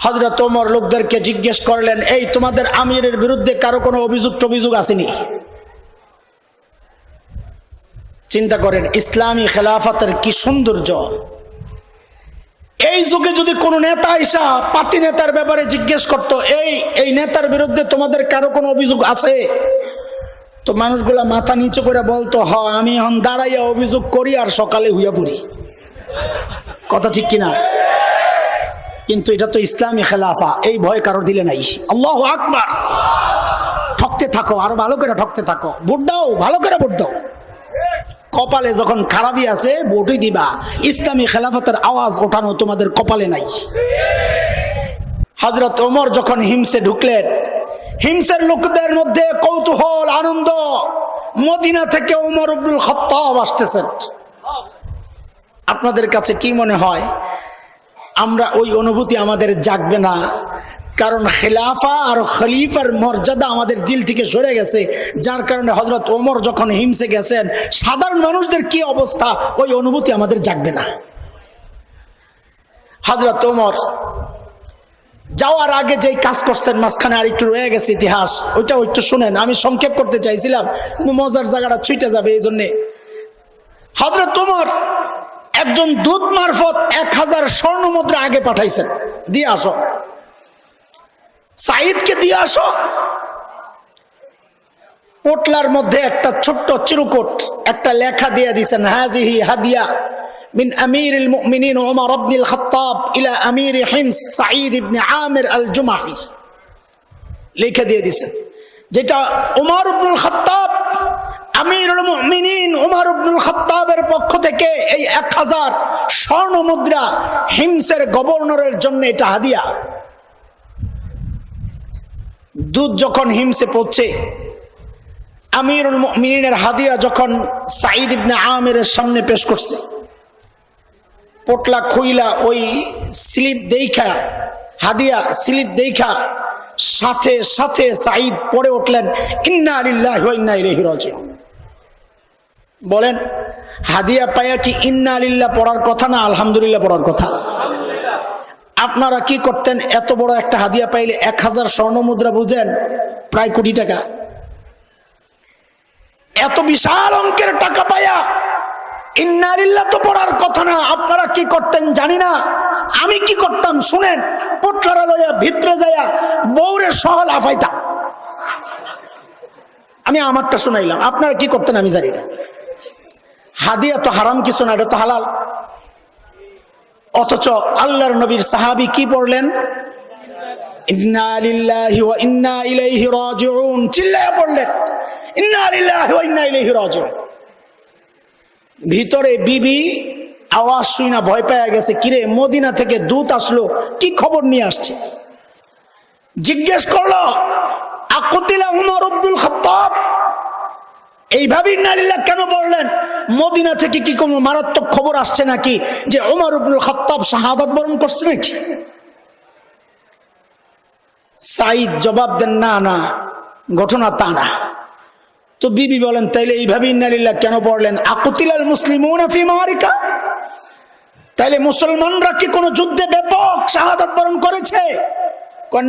হযরত ওমর লোকদেরকে জিজ্ঞেস করলেন, এই তোমাদের আমিরের বিরুদ্ধে কারো কোনো অভিযোগ আসেনি? চিন্তা করেন ইসলামী খেলাফতের কি সৌন্দর্য। এই যুগে যদি কোনো নেতা আইসা পাতি নেতার ব্যাপারে জিজ্ঞেস করত, এই নেতার বিরুদ্ধে তোমাদের কারো কোনো অভিযোগ আছে, তো মানুষগুলা মাথা নিচু করে বলতো, হ আমি এখন দাঁড়াইয়া অভিযোগ করি আর সকালে হুইয়া পড়ি। কথা ঠিক কিনা? কিন্তু এটা তো ইসলামী খেলাফা, এই ভয় কারোর দিলে নাই। আল্লাহু আকবার। ঠকতে থাকো, আরো ভালো করে ঠকতে থাকো, ভোট দাও, ভালো করে ভোট দাও। কপালে যখন খারাপই আছে ভোটই দিবা। ইসলামী খেলাফতের আওয়াজ ওঠানো তোমাদের কপালে নাই। হযরত ওমর যখন হিমসে ঢুকলেন, হিমসের লোকদের মধ্যে কৌতূহল, আনন্দ। মদিনা থেকে ওমর ইবনুল খাত্তাব আসতেছেন। আপনাদের কাছে কি মনে হয় আমরা ওই অনুভূতি আমাদের জাগবে না? কারণ খেলাফা আর খলিফার মর্যাদা আমাদের দিল থেকে সরে গেছে, যার কারণে হযরত ওমর যখন হিমসে গেছেন সাধারণ মানুষদের কি অবস্থা ওই অনুভূতি আমাদের জাগবে না। হযরত ওমর যাওয়ার আগে যেই কাজ করছেন, মাঝখানে আর একটু রয়ে গেছে ইতিহাস, ওইটাও একটু শুনেন। আমি সংক্ষেপ করতে চাইছিলাম কিন্তু মজার জায়গাটা ছুটে যাবে, এই জন্যে। হযরত ওমর একজন দূত মারফত 1000 স্বর্ণ মুদ্রা আগে পাঠাইছেন, দিয়ে আসো, সাঈদকে দিয়ে আসো। পোটলার মধ্যে একটা ছোট্ট চিরকুট, একটা লেখা দিয়ে দিয়েছেন, হাজিহি হাদিয়া মিন আমিরুল মুমিনিন ওমর ইবনুল খাত্তাব ইলা আমির হিমস সাঈদ ইবনে আমির আল জুমাহি, লিখে দিয়ে দিয়েছেন, যেটা ওমর ইবনুল খাত্তাব আমিরুল মুমিনিন ওমর ইবনুল খাত্তাবের পক্ষ থেকে এই 1000 স্বর্ণ মুদ্রা হিমসের গভর্নরের জন্য, এটা হাদিয়া। দূত যখন হিমসে পৌঁছে, আমিরুল মুমিনিনের হাদিয়া যখন সাঈদ ইবনে আমিরের সামনে পেশ করছে, পোটলা খুইলা ওই স্লিপ দেখা, হাদিয়া স্লিপ দেখা সাথে সাথে সাঈদ পড়ে উঠলেন, ইন্না লিল্লাহি ওয়া ইন্না ইলাইহি রাজিউন। বলেন, হাদিয়া পায়া কি ইন্না লিল্লাহ পড়ার কথা না আলহামদুলিল্লাহ পড়ার কথা? আপনারা কি করতেন এত বড় একটা হাদিয়া পাইলে? 1000 স্বর্ণ মুদ্রা, বুঝেন, প্রায় কোটি টাকা। এত বিশাল অঙ্কের টাকা পায়া ইন্না লিল্লাহ তো পড়ার কথা না। আপনারা কি করতেন জানি না, আমি কি করতাম শুনেন। পোটলারা লইয়া ভিতরে যাইয়া বউরে সহ লাফাইতাম। আমি আমারটা শুনাইলাম, আপনারা কি করতেন আমি জানি না। হাদিয়া তো হারাম কিছু না, এটা তো হালাল। অথচ আল্লাহর নবীর সাহাবী কি পড়লেন? ইন্না লিল্লাহি ওয়া ইন্না ইলাইহি রাজিউন, চিল্লায়া পড়লেন, ইন্না লিল্লাহি ওয়া ইন্না ইলাইহি রাজিউন। ভিতরে বিবি আওয়াজ শুই না ভয় পেয়ে গেছে, কিরে মদিনা থেকে দূত আসলো, কি খবর নিয়ে আসছে? জিজ্ঞেস করলো, আকুতিলা উমর ইবনুল খাত্তাব, এইভাবে ইন্না লিল্লাহ কেন বললেন? মদিনা থেকে কি কোনো মারাত্মক খবর আসছে নাকি যে ওমর ইবনুল খাত্তাব শাহাদাত বরণ করছে নাকি? সাঈদ জবাব দেন, না না, ঘটনা তা না। তো বিবি বলেন, তাইলে এইভাবে ইন্না লিল্লাহ কেন পড়লেন? আকুতিলাল মুসলিমুনা ফি মারিকা, তাইলে মুসলমানরা কি কোনো যুদ্ধে ব্যাপক শাহাদাত বরণ করেছে?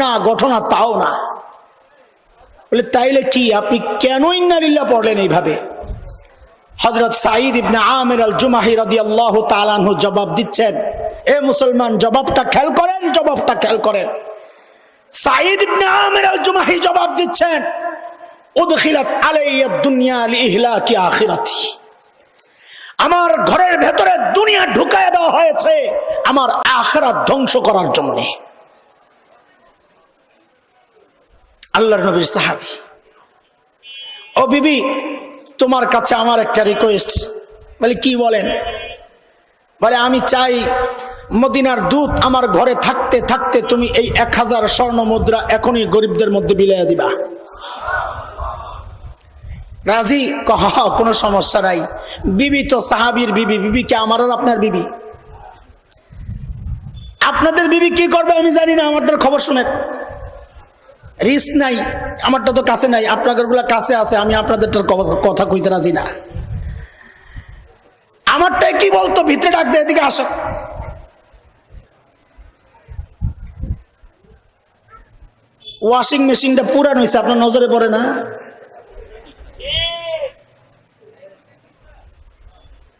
না, ঘটনা তাও না। বলে তাইলে কি, আপনি কেন ইন্না লিল্লাহ পড়লেন এইভাবে? হযরত সাঈদ ইবনে আমির আল জুমাহি রাদিয়াল্লাহু তাআলা আনহু জবাব দিচ্ছেন, এ মুসলমান, জবাবটা খেয়াল করেন, জবাবটা খেয়াল করেন। সাঈদ ইবনে আমির আল জুমাহি জবাব দিচ্ছেন, উদখিলাত আলাইয়া দুনিয়া লিইহলাকি আখিরাতি, আমার ঘরের ভেতরে দুনিয়া ঢুকায় দেওয়া হয়েছে আমার আখিরাত ধ্বংস করার জন্য। আল্লাহর নবীর সাহাবী, ও বিবি, তোমার কাছে আমার একটা রিকোয়েস্ট। বলে কি বলেন? বলে আমি চাই মদিনার দূত আমার ঘরে থাকতে থাকতে তুমি এই 1000 স্বর্ণ মুদ্রা এখনই গরিবদের মধ্যে বিলাইয়া দিবা। রাজি? কোনো সমস্যা নাই। বিবি তো সাহাবীর বিবি, বিবি কে আমার আর আপনার বিবি। আপনাদের বিবি কি করবে আমি জানি না, আমারটার খবর শুনেন। রিস্ক নাই, আমারটা তো কাছে নাই, আপনাদের গুলা কাছে আছে, আমি আপনাদেরটার কথা কইতে রাজি না। আমারটাই কি বলতো, ভিতরে ডাক দেয়, এদিকে আসো। ওয়াশিং মেশিনটা পুরান হয়েছে, আপনার নজরে পড়ে না?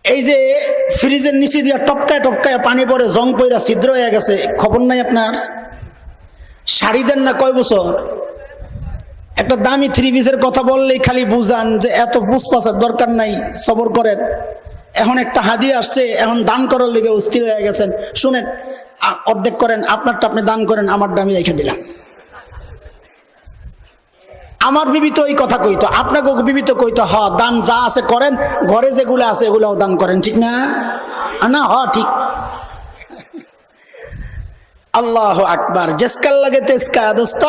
এই যে ফ্রিজের নিচে দিয়া টপকায় টপকায় পানি পড়ে, জং পইরা ছিদ্র হয়ে গেছে, খবর নাই আপনার? শাড়ি দেন না কয় বছর? একটা দামি 3 পিসের কথা বললেই খালি বুঝান যে এত ফুসফাসের দরকার নাই, সবর করেন। এখন একটা হাদিয়া আসছে, এখন দান করার লেগে অস্থির হয়ে গেছেন। শুনেন, অর্ধেক করেন, আপনারটা আপনি দান করেন, আমারটা আমি রেখে দিলাম। আমার বিবি তো এই কথা কইতো, আপনাকে বিবি তো কইতো, হ দান যা আছে করেন, ঘরে যেগুলো আছে এগুলোও দান করেন, ঠিক না? না, হ ঠিক। আল্লাহু আকবার। জেসকাল লাগে তেসকা। দোস্ত,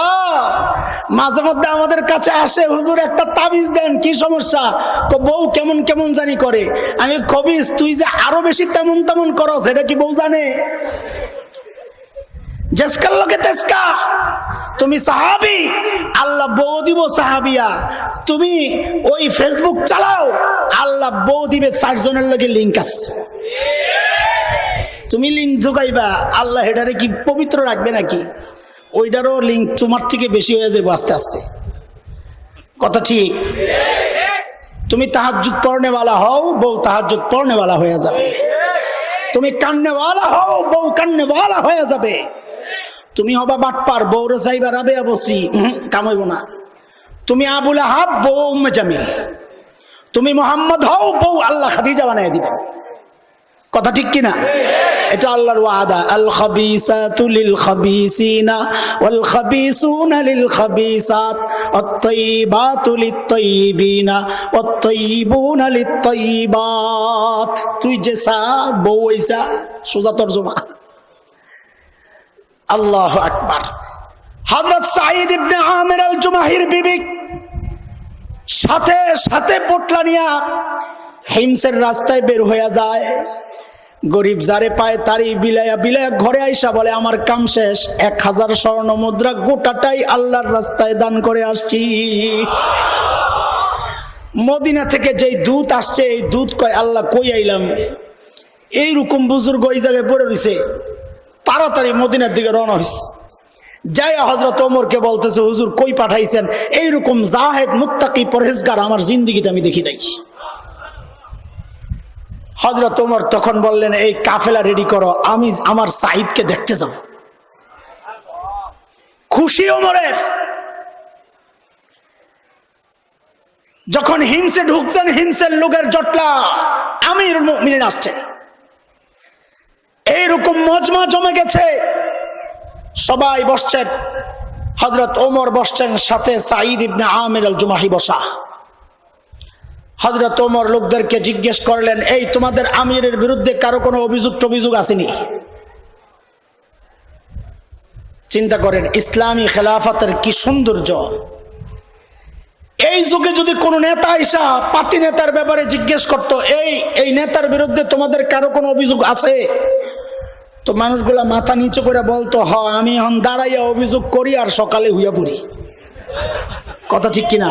মাঝে মধ্যে আমাদের কাছে আসে, হুজুর একটা তাবিজ দেন, কি সমস্যা? বউ কেমন কেমন জানি করে। আমি কবিজ, তুই যে আরো বেশি তেমন তেমন করস, এটা কি বউ জানে? জেসকাল লাগে তেসকা। তুমি সাহাবী, আল্লাহ বউ দিব সাহাবিয়া। তুমি ওই ফেসবুক চালাও, আল্লাহ বউ দিবে 4 জনের লগে লিংক আছে। তুমি লিঙ্ক ঢুকাইবা, আল্লাহ হেডারে কি পবিত্র রাখবে নাকি? ওইটারও লিঙ্ক তোমার থেকে বেশি হয়ে যাবে আস্তে আস্তে। কথা ঠিক? তুমি তাহাজ্জুদ পড়নেওয়ালা হও, বউ তাহাজ্জুদ পড়নেওয়ালা হয়ে যাবে। তুমি কান্নেওয়ালা হও, বউ কান্নেওয়ালা হয়ে যাবে। তুমি হবা বাটপার, বউরে যাইবা রাবেয়া বসরি, কামাইব না। তুমি আবুল আহাব, বউ উম্মে জামিল। তুমি মোহাম্মদ হও, বউ আল্লাহ খাদিজা বানায় দিবেন। কথা ঠিক কিনা? এটা আল্লাহর ওয়াদা। আল খাবিসাতু লিল খাবিসিনা ওয়াল খাবিসুনা লিল খাবিসাত ওয়াত তাইয়িবাতু লিত তাইয়িবিনা ওয়াত তাইয়িবুনা লিত তাইয়িবাত। তুই যেসা বউ হইছা, সোজা তরজমা। আল্লাহু আকবার। হযরত সাঈদ ইবনে আমির আল জুমাহির বিবি সাথে সাথে পোটলা নিয়া হিমসের রাস্তায় বের হয়ে যায়। গরিব যারে পায় তারই বিলায়া বিলায়া ঘরে আইসা বলে, আমার কাম শেষ, 1000 স্বর্ণ মুদ্রা গোটাটাই আল্লাহর রাস্তায় দান করে আসছি। মদিনা থেকে যেই দূত আসছে, এই দূত কয়, আল্লাহ কই আইলাম? এইরকম বুজুর্গ ওই জায়গায় পড়ে রয়েছে, তাড়াতাড়ি মদিনার দিকে রওনা হইছে। যাই হযরত ওমরকে বলতেছে, হুজুর কই পাঠাইছেন? এইরকম জাহেদ মুত্তাকি পরহেজগার আমার জিন্দেগিতে আমি দেখি নাই। হযরত ওমর তখন বললেন, এই কাফেলা রেডি করো, আমি আমার সাঈদকে দেখতে যাব। খুশি ওমরের। যখন হিমসে ঢুকছেন, হিমসের লোকের জটলা, আমিরুল মুমিনিন আসছে। এইরকম মজমা জমে গেছে, সবাই বসছেন। হযরত ওমর বসছেন, সাথে সাঈদ ইবনে আমির আল জুমাহি বসা। হযরত ওমর লোকদেরকে জিজ্ঞেস করলেন, এই তোমাদের আমিরের বিরুদ্ধে কারো কোনো অভিযোগ আসেনি? চিন্তা করেন, ইসলামী খেলাফতের কি সৌন্দর্য। এই যুগে যদি কোনো নেতা আইসা পাতি নেতার ব্যাপারে জিজ্ঞেস করতো, এই নেতার বিরুদ্ধে তোমাদের কারো কোনো অভিযোগ আছে, তো মানুষগুলা মাথা নিচু করে বলতো, হ আমি এখন দাঁড়াইয়া অভিযোগ করি আর সকালে হুইয়া পড়ি। কথা ঠিক কিনা?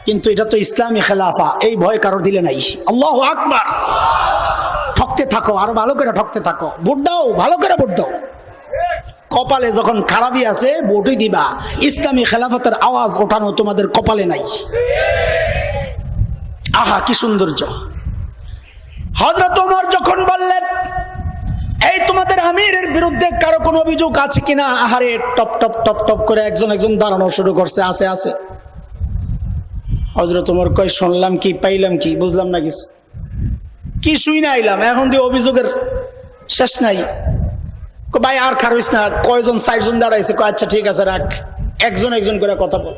কিন্তু এটা তো ইসলামী খেলাফা, এই ভয় কারোর দিলে নাই। আল্লাহু আকবার। ঠকতে থাকো, আরো ভালো করে ঠকতে থাকো, ভোট দাও, ভালো করে ভোট দাও। কপালে যখন খারাপই আছে ভোটই দিবা। ইসলামী খেলাফতের আওয়াজ ওঠানো তোমাদের কপালে নাই। আহা কি সৌন্দর্য। হযরত ওমর যখন বললেন, এই তোমাদের আমিরের বিরুদ্ধে কারো কোনো অভিযোগ আছে কিনা, আহারে টপ টপ টপ টপ করে একজন একজন দাঁড়ানো শুরু করছে, আছে আছে। হযরত ওমর কয়, শুনলাম কি, পাইলাম কি, বুঝলাম না কিছু, কি শুই না আইলাম, এখন দিয়ে অভিযোগের শেষ নাই। ভাই আর খারইস না, কয়জন 60 জন দাঁড়াইছে। আচ্ছা ঠিক আছে, রাখ, একজন একজন করে কথা বল।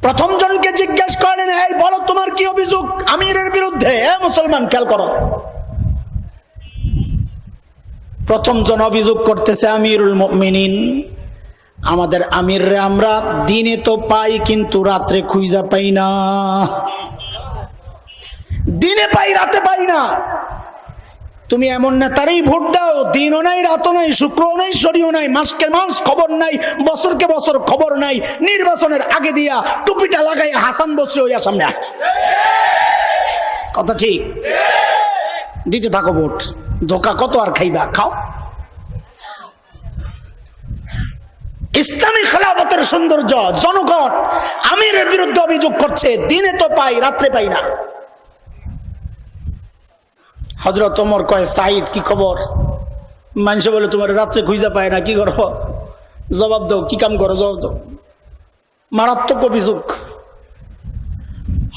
প্রথম জনকে জিজ্ঞেস করেন, এই বলো তোমার কি অভিযোগ আমিরের বিরুদ্ধে? মুসলমান খেয়াল করো। প্রথম জন অভিযোগ করতেছে, আমিরুল মুমিনিন, আমাদের আমিররে আমরা দিনে তো পাই কিন্তু রাত্রে খুঁজা পাই না। দিনে পাই, রাতে পাই না। তুমি এমন নেতারই ভোট দাও, দিনও নাই, রাতও নাই, শুক্রও নাই, শনিও নাই, মাসকে মাস খবর নাই, বছরকে বছর খবর নাই। নির্বাচনের আগে দিয়া টুপিটা লাগাই হাসান বসরি হইয়া সামনে। কথা ঠিক? দিতে থাকো ভোট, ধোকা কত আর খাইবা, খাও। ইসলামী খেলাফতের সৌন্দর্য। জনগণ আমিরের বিরুদ্ধে অভিযোগ করছে, দিনে তো পাই, রাত্রে পাই না। হযরত ওমর কয়, সাঈদ কি খবর? মানুষ বলে তোমার রাত্রে খুঁজা পায় না, কি করো? জবাব দাও, কি কাম করো, জবাব দাও। মারাত্মক অভিযোগ।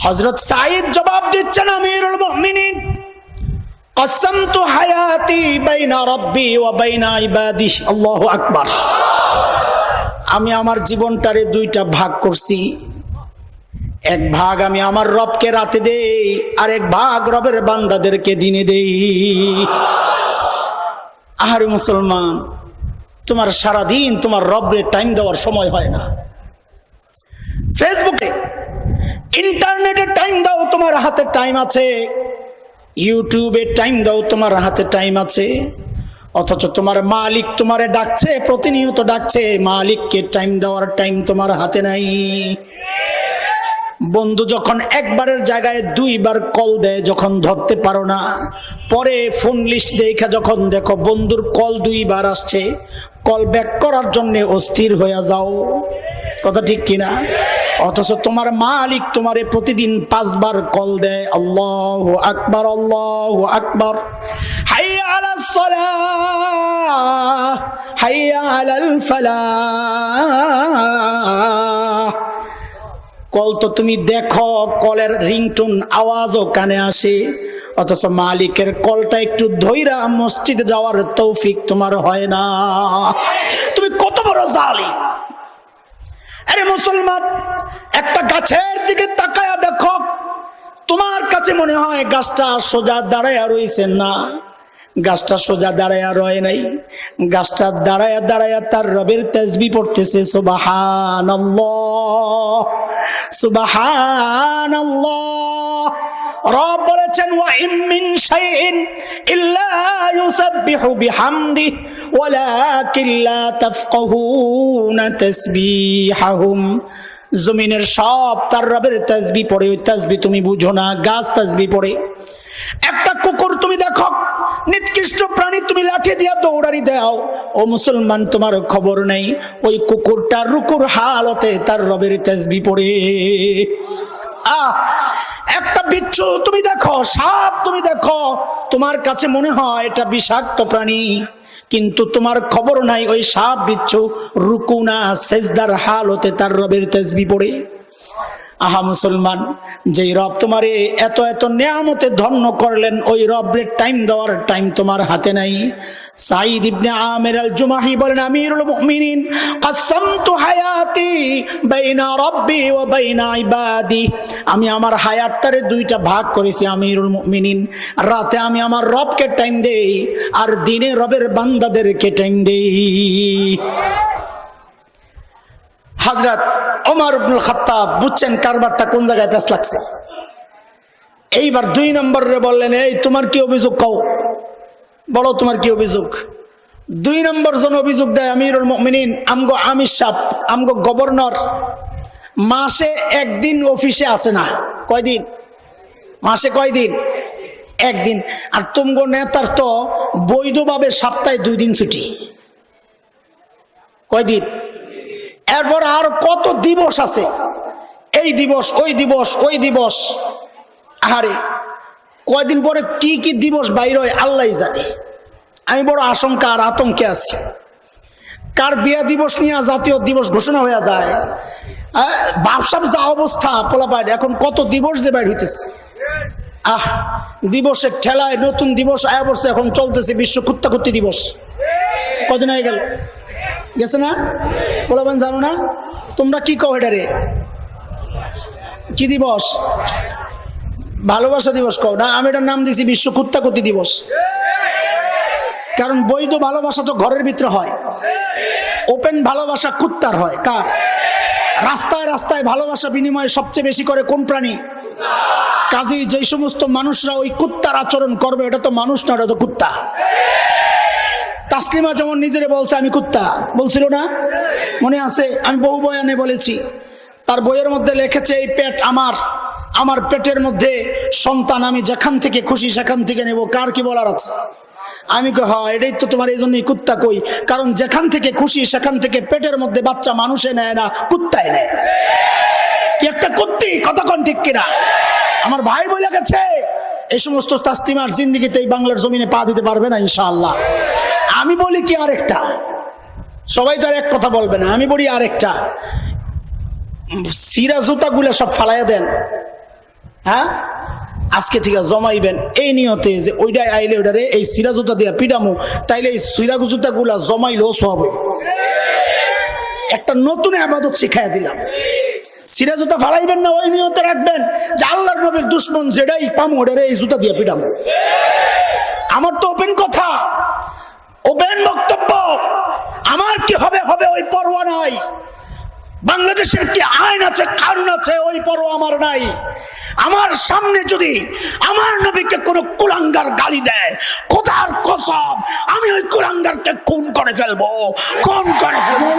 হযরত সাঈদ জবাব দিচ্ছেন, আমিরুল মুমিনিন, কসমতু হায়াতি বাইনা রাব্বি ওয়া বাইনা ইবাদিহি। আল্লাহু আকবার। আমি আমার জীবনটারে দুইটা ভাগ করছি। এক ভাগ আমি আমার রবকে রাতে দেই, আর এক ভাগ রবের বান্দাদেরকে দিনে দেই। আহারে মুসলমান, তোমার সারাদিন তোমার রবের টাইম দেওয়ার সময় হয় না। ফেসবুকে ইন্টারনেটে টাইম দাও, তোমার হাতে টাইম আছে। ইউটিউবে টাইম দাও, তোমার হাতে টাইম আছে। অথচ তোমার মালিক তোমারে ডাকছে, প্রতিনিয়ত ডাকছে, মালিককে টাইম দেওয়ার টাইম তোমার হাতে নাই। বন্ধু যখন একবারের জায়গায় দুইবার কল দেয়, যখন ধরতে পারো না, পরে ফোন লিস্ট দেখা যখন দেখো বন্ধুর কল দুইবার আসছে, কল ব্যাক করার জন্য অস্থির হয়ে যাও। কথা ঠিক কিনা? অথচ তোমার মালিক তোমারে প্রতিদিন 5 বার কল দেয়। আল্লাহু আকবার, আল্লাহু আকবার, হাইয়া আলাস সালাহ, হাইয়া আলাল ফালাহ। কল তো তুমি দেখো, কলের রিংটোন আওয়াজও কানে আসে, অথচ মালিকের কলটা একটু ধইরা মসজিদে যাওয়ার তৌফিক তোমার হয় না। তুমি কত বড় জালিম! আরে মুসলমান, একটা গাছের দিকে তাকায়া দেখো, তোমার কাছে মনে হয় গাছটা সোজা দাঁড়ায়া রইছে, না, গাছটা সোজা দাঁড়ায়া রয় নাই। গাছটা দাঁড়ায়া দাঁড়ায়া তার রবের তাসবিহ পড়তেছে। সুবহানাল্লাহ, সুবহানাল্লাহ। রব বলেছেন, ওয়া ইন মিন শাইইন ইল্লা ইউসাব্বিহু বিহামদিহি ওয়ালাকিন লা তাফকাহুনা তাসবিহাহুম। জমিনের সব তার রবের তাসবিহ পড়ে, ওই তাসবিহ তুমি বুঝো না। গাছ তাসবিহ পড়ে। একটা কুকুর তুমি দেখো, নিকৃষ্ট প্রাণী, তুমি লাঠি দিয়া দৌড়ানি দাও, ও মুসলমান তোমার খবর নেই ওই কুকুরটা রুকুর হালতে তার রবের তাসবিহ পড়ে। একটা বিচ্ছু তুমি দেখো, সাপ তুমি দেখো, তোমার কাছে মনে হয় এটা বিষাক্ত প্রাণী, কিন্তু তোমার খবর নাই ওই সাপ বিচ্ছু রুকু না, সেজদার হালতে তার রবের তাসবিহ পড়ে। আহা মুসলমান, যেই রব তোমারে এত এত নিয়ামতে ধন্য করলেন, ওই রবের টাইম দেওয়ার টাইম তোমার হাতে নাই। সাঈদ ইবনে আমির আল জুমাহি বলেন, আমিরুল মুমিনিন, কসমতু হায়াতি বাইনা রাব্বি ওয়া বাইনা ইবাদি। আমি আমার হায়াতটারে দুইটা ভাগ করেছি আমিরুল মুমিনিন। রাতে আমি আমার রবকে টাইম দেই, আর দিনে রবের বান্দাদেরকে টাইম দেই। হযরত ওমর ইবনুল খাত্তাব বুঝছেন কারবারটা কোন জায়গায় পেঁচ লাগছে। এইবার 2 নম্বরে বললেন, এই তোমার কি অভিযোগ, কও, বলো তোমার কি অভিযোগ। 2 নম্বর জন অভিযোগ দেয়, আমিরুল মুমিনিন, আমগো আমির সাহেব, আমগো গভর্নর মাসে 1 দিন অফিসে আসে না। কয়দিন? মাসে কয়দিন? 1 দিন। আর তুমগো নেতার তো বৈধভাবে সপ্তাহে 2 দিন ছুটি। কয়দিন? এরপর আর কত দিবস আছে, এই দিবস, ওই দিবস, ওই দিবস। আরে কয়দিন পরে কি কি দিবস বাইর হয় আল্লাহই জানে। আমি বড় আশঙ্কা আর আতঙ্কে আছি। কার বিয়া দিবস নিয়ে জাতীয় দিবস ঘোষণা হয়ে যায়, বাপসাপ যা অবস্থা পোলাপায়, এখন কত দিবস যে বাইর হইতেছে। দিবসের ঠেলায় নতুন দিবস আয়া পড়ছে, এখন চলতেছে বিশ্ব কুত্তাকুত্তি দিবস। কদিন হয়ে গেল, গেছে না? পোলাপান জানো না? তোমরা কি কও এটারে? কি দিবস? ভালোবাসা দিবস কও না? আমি এটার নাম দিছি বিশ্ব কুত্তাকুত্তি দিবস। কারণ বৈধ ভালোবাসা তো ঘরের ভিতরে হয়, ওপেন ভালোবাসা কুত্তার হয়। কার? রাস্তায় রাস্তায় ভালোবাসা বিনিময় সবচেয়ে বেশি করে কোন প্রাণী? কাজেই যে সমস্ত মানুষরা ওই কুত্তার আচরণ করবে, এটা তো মানুষ না, এটা তো কুত্তা। তাসলিমা যেমন নিজেরে বলছে আমি কুত্তা, বলছিল না? মনে আছে? আমি বহু বয়ানে বলেছি। তার বইয়ের মধ্যে লিখেছে, এই পেট আমার, আমার পেটের মধ্যে সন্তান, আমি যেখান থেকে খুশি সেখান থেকে নেব, কার কি বলার আছে? আমি কই হ্যাঁ এটাই তো তোমার এই জন্যই কুত্তা কই, কারণ যেখান থেকে খুশি সেখান থেকে পেটের মধ্যে বাচ্চা মানুষে নেয় না, কুত্তায় নেয়। কি একটা কুত্তি, কতক্ষণ ঠিক কিনা? আমার ভাই বলে গেছে এই সমস্ত তাস্তিমার জিন্দিগিতে এই বাংলার জমিনে পা দিতে পারবে না ইনশাআল্লাহ। আমি বলি কি আরেকটা, সবাই তো আর এক কথা বলবে না, আমি বলি আরেকটা, সিরা জুতা গুলা সব ফালাইয়া দেন, হ্যাঁ আজকে থেকে জমাইবেন এই নিয়তে যে ওইটাই আইলে ওইটারে এই সিরা জুতা দিয়া পিটামু, তাইলে এই সিরা জুতা গুলা জমাইলেও সব হবে। একটা নতুন ইবাদত শিখাইয়া দিলাম, সিরা জুতা ফালাইবেন না, ওই নিয়তে রাখবেন যে আল্লাহর নবীর দুশমন যেটাই পামু ওটারে এই জুতা দিয়ে পিটামু। আমার তো ওপেন কথা, ওপেন বক্তব্য, আমার কি হবে হবে ওই পরোয়া নাই। বাংলাদেশের কি আইন আছে, কানুন আছে, ওই পরোয়া আমার নাই। আমার সামনে যদি আমার নবীকে কোন কুলাঙ্গার গালি দেয়, খোদার কসম আমি ওই কুলাঙ্গারকে খুন করে ফেলবো, খুন করে ফেলবো।